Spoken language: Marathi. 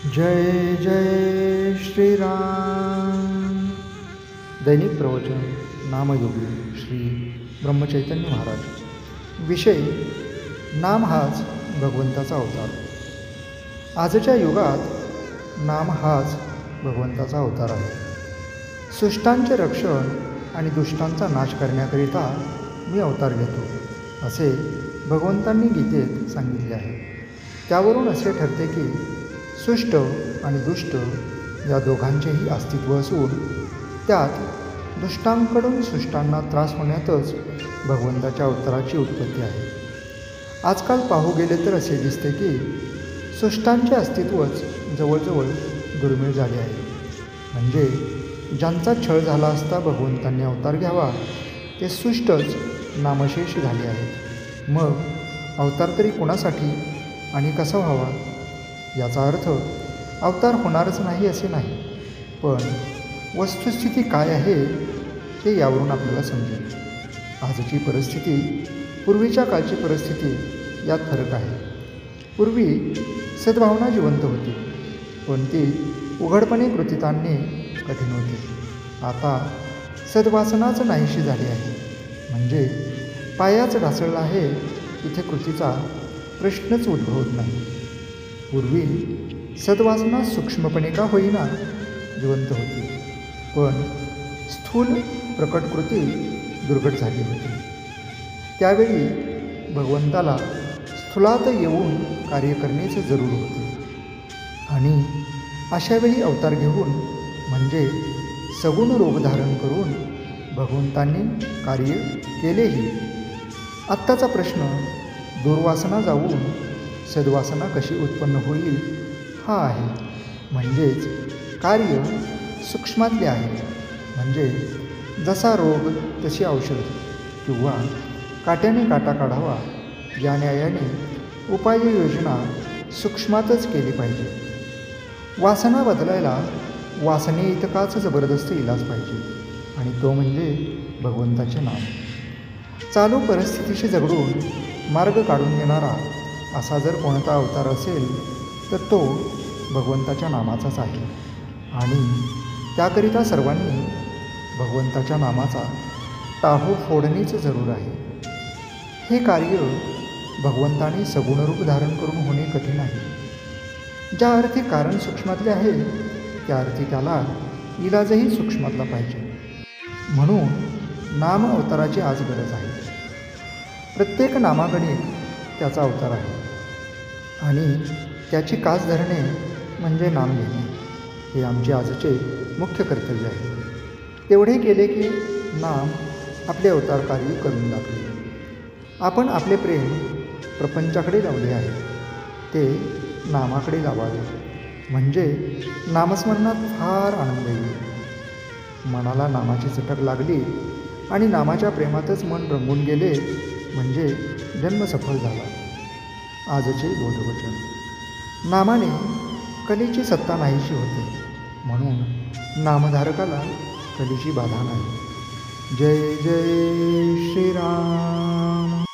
जय जय श्रीराम। दैनिक प्रवचन नामयोगी श्री ब्रह्मचैतन्य महाराज। विषय नाम हाच भगवंताचा अवतार। आजच्या युगात नाम हाच भगवंताचा अवतार आहे। सुष्टांचे रक्षण आणि दुष्टांचा नाश करण्याकरिता मी अवतार घेतो असे भगवंतांनी गीतेत सांगितले आहे। त्यावरून असे ठरते की सुष्ट आणि दुष्ट या दोघांचेही अस्तित्व असून त्यात दुष्टांकडून सुष्टांना त्रास होण्यातच भगवंताच्या अवताराची उत्पत्ती आहे। आजकाल पाहू गेले तर असे दिसते की सुष्टांचे अस्तित्वच जवळजवळ दुर्मिळ झाले आहे। म्हणजे ज्यांचा छळ झाला असता भगवंतांनी अवतार घ्यावा ते सुष्टच नामशेष झाले आहेत। मग अवतार तरी कोणासाठी आणि कसा व्हावा? याचा अर्थ अवतार होणारच नाही असे नाही, पण वस्तुस्थिती काय आहे ते यावरून आपल्याला समजेल। आजची परिस्थिती पूर्वीच्या काळची परिस्थिती यात फरक आहे। पूर्वी सद्भावना जिवंत होती, पण ती उघडपणे कृतीत आणणे कठीण होते। आता सद्वासनाच नाहीशी झाली आहे, म्हणजे पायाच ढासळला आहे तिथे कृतीचा प्रश्नच उद्भवत नाही। पूर्वी सद्वासना सूक्ष्मपणे का होईना जिवंत होती, पण स्थूल प्रकट कृती दुर्घट झाली होती। त्यावेळी भगवंताला स्थूलात येऊन कार्य करण्याच जरूर होते आणि अशावेळी अवतार घेऊन म्हणजे सगुण रूप धारण करून भगवंतांनी कार्य केलेही। आत्ताचा प्रश्न दुर्वासना जाऊन सद्वासना कशी उत्पन्न होईल हा आहे। म्हणजेच कार्य सूक्ष्मातले आहे, म्हणजे जसा रोग तशी औषध किंवा काट्याने काटा काढावा या न्यायाने उपाययोजना सूक्ष्मातच केली पाहिजे। वासना बदलायला वासने इतकाच जबरदस्त इलाज पाहिजे आणि तो म्हणजे भगवंताचे नाम। चालू परिस्थितीशी झगडून मार्ग काढून देणारा असा जर कोणता अवतार असेल तर तो भगवंताच्या नामाचाच आहे आणि त्याकरिता सर्वांनी भगवंताच्या नामाचा टाहो फोडणेच जरूर आहे। हे कार्य भगवंताने सगुण रूप धारण करून होणे कठीण आहे। ज्या अर्थी कारण सूक्ष्मातले आहे त्या अर्थी त्याला इलाजही सूक्ष्मातला पाहिजे। म्हणून नाम अवताराची आज गरज आहे। प्रत्येक नामागणिक त्याचा अवतार आहे आणि त्याची कास धरणे म्हणजे नाम घेणे हे आमचे आजचे मुख्य कर्तव्य आहे। तेवढे केले की नाम आपले अवतार कार्य करून दाखवेल। आपण आपले प्रेम प्रपंचाकडे लावले आहे, ते नामाकडे लावावे, म्हणजे नामस्मरणात फार आनंद येईल। मनाला नामाची चटक लागली आणि नामाच्या प्रेमातच मन रंगून गेले म्हणजे जन्म सफल झाला। आजचे बोधवचन। नामाने कलीची सत्ता नाहीशी होते, म्हणून नामधारकाला कलीची बाधा नाही। जय जय श्रीराम।